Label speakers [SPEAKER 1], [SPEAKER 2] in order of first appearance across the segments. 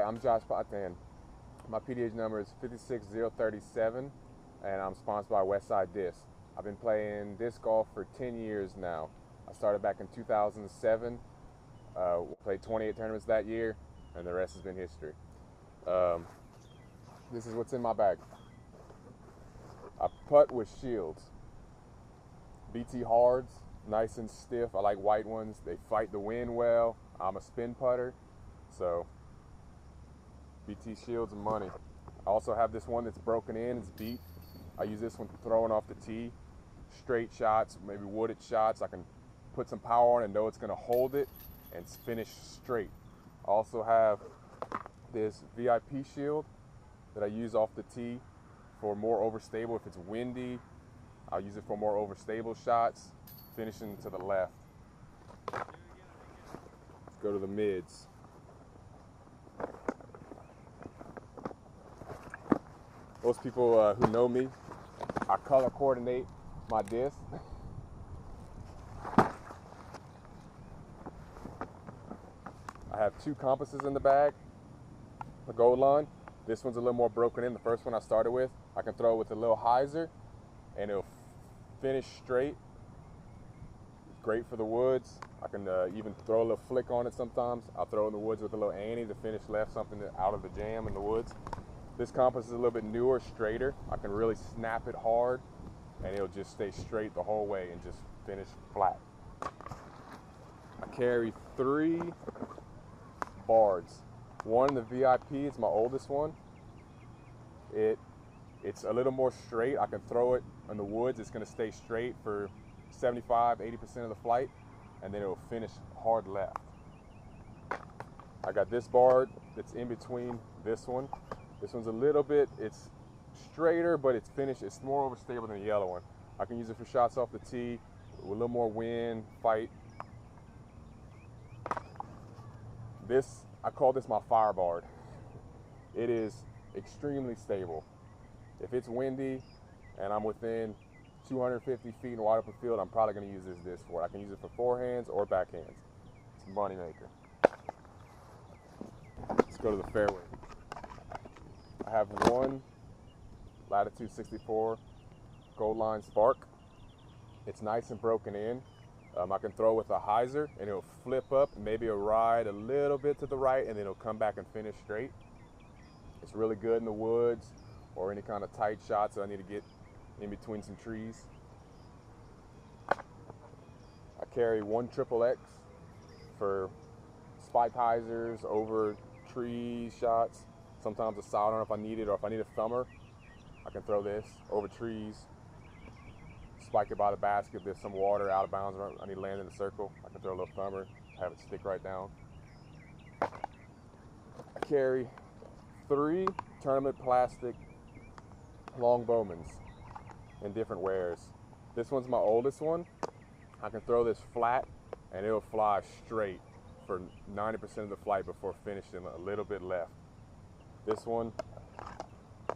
[SPEAKER 1] I'm Josh Patin. My PDGA number is 56037, and I'm sponsored by Westside Disc. I've been playing disc golf for 10 years now. I started back in 2007, played 28 tournaments that year, and the rest has been history. This is what's in my bag. I putt with shields. BT hards, nice and stiff. I like white ones. They fight the wind well. I'm a spin putter, so BT shields and money. I also have this one that's broken in, it's beat. I use this one throwing off the tee. Straight shots, maybe wooded shots. I can put some power on it and know it's gonna hold it and finish straight. I also have this VIP shield that I use off the tee for more overstable. If it's windy, I'll use it for more overstable shots, finishing to the left. Let's go to the mids. Most people who know me, I color coordinate my disc. I have two compasses in the bag, the gold line. This one's a little more broken in. The first one I started with, I can throw it with a little hyzer and it'll finish straight. It's great for the woods. I can even throw a little flick on it sometimes. I'll throw it in the woods with a little Annie to finish left, something out of the jam in the woods. This compass is a little bit newer, straighter. I can really snap it hard and it'll just stay straight the whole way and just finish flat. I carry 3 bards. One in the VIP, it's my oldest one. It's a little more straight. I can throw it in the woods. It's gonna stay straight for 75–80% of the flight, and then it'll finish hard left. I got this bard that's in between this one. This one's a little bit, it's straighter, but it's finished. It's more overstable than the yellow one. I can use it for shots off the tee with a little more wind, fight. This, I call this my fire bard. It is extremely stable. If it's windy and I'm within 250 feet in a wide open field, I'm probably gonna use this disc for it. I can use it for forehands or backhands. It's a money maker. Let's go to the fairway. I have one Latitude 64 Gold Line Spark. It's nice and broken in. I can throw with a hyzer and it'll flip up, maybe it'll ride a little bit to the right and then it'll come back and finish straight. It's really good in the woods or any kind of tight shots that I need to get in between some trees. I carry one XXX for spike hyzers over tree shots. Sometimes a solid if I need it, or if I need a thumber, I can throw this over trees, spike it by the basket. If there's some water out of bounds, or I need to land in a circle, I can throw a little thumber, have it stick right down. I carry 3 tournament plastic longbowmans in different wears. This one's my oldest one. I can throw this flat and it'll fly straight for 90% of the flight before finishing a little bit left. This one,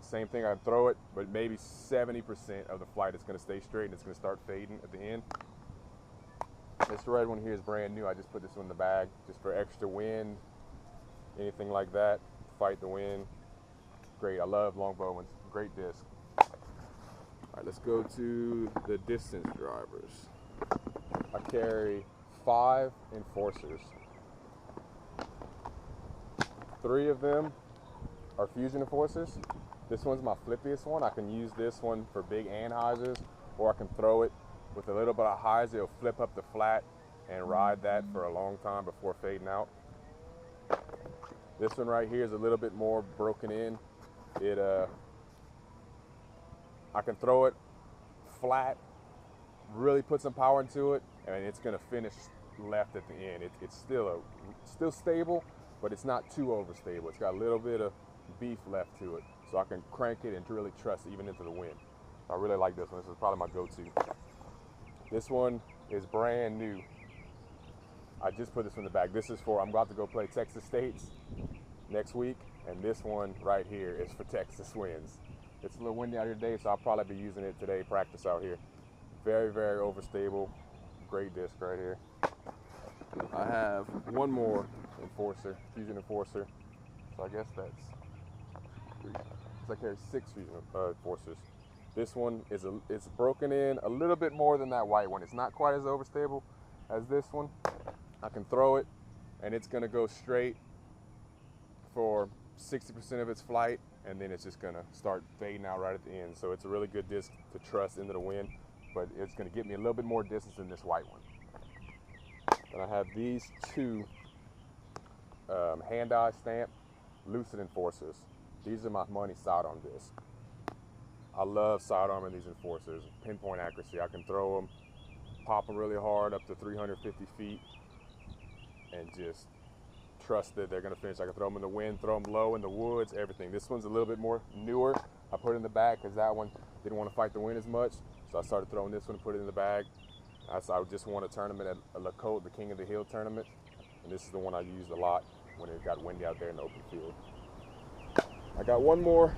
[SPEAKER 1] same thing, I can throw it, but maybe 70% of the flight is gonna stay straight and it's gonna start fading at the end. This red one here is brand new. I just put this one in the bag just for extra wind, anything like that, fight the wind. Great, I love longbowmans, great disc. All right, let's go to the distance drivers. I carry 5 enforcers. 3 of them are fusion enforcers. This one's my flippiest one. I can use this one for big anhyders, or I can throw it with a little bit of hyzer. It'll flip up the flat and ride that for a long time before fading out. This one right here is a little bit more broken in. I can throw it flat, really put some power into it, and it's gonna finish left at the end. It's still stable, but it's not too overstable. It's got a little bit of beef left to it, so I can crank it and really trust it even into the wind. I really like this one. This is probably my go-to. This one is brand new. I just put this one in the bag. This is for, I'm about to go play Texas States next week, and this one right here is for Texas winds. It's a little windy out here today, so I'll probably be using it today, practice out here. Very, very overstable. Great disc right here. I have one more enforcer, fusion enforcer. So I guess that's 3. So I carry 6 fusion enforcers. This one is it's broken in a little bit more than that white one. It's not quite as overstable as this one. I can throw it, and it's gonna go straight for 60% of its flight, and then it's just gonna start fading out right at the end. So it's a really good disc to trust into the wind, but it's gonna get me a little bit more distance than this white one. Then I have these 2 hand-eye stamp lucid enforcers. These are my money sidearm discs. I love sidearming these enforcers. Pinpoint accuracy. I can throw them, pop them really hard up to 350 feet, and just trust that they're gonna finish. I can throw them in the wind, throw them low in the woods, everything. This one's a little bit more newer. I put it in the bag because that one didn't want to fight the wind as much, so I started throwing this one and put it in the bag. I just won a tournament at Lacote, the King of the Hill tournament, and this is the one I used a lot when it got windy out there in the open field. I got one more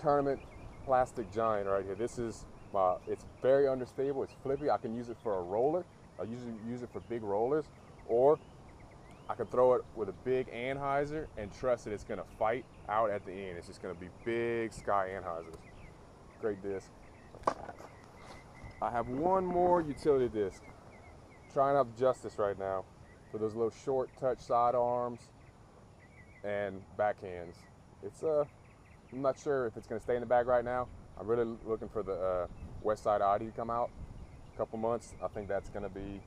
[SPEAKER 1] tournament plastic giant right here. This is it's very understable. It's flippy. I can use it for a roller. I usually use it for big rollers, or I can throw it with a big Anheuser and trust that it's gonna fight out at the end. It's just gonna be big Sky Anheisers. Great disc. I have one more utility disc. Trying out Justice right now for those little short touch sidearms and backhands. It's I'm not sure if it's gonna stay in the bag right now. I'm really looking for the Westside Oddity to come out in a couple months. I think that's gonna be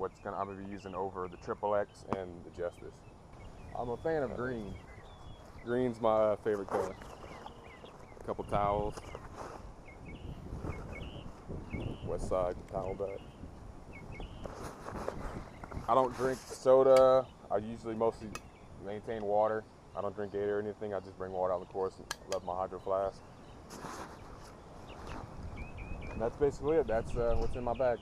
[SPEAKER 1] I'm gonna be using over the XXX and the Justice. I'm a fan of green. Green's my favorite color. A couple towels. Westside towel bag. I don't drink soda. I usually mostly maintain water. I don't drink Gatorade or anything. I just bring water out of the course. I love my hydro flask. And that's basically it. That's what's in my bag.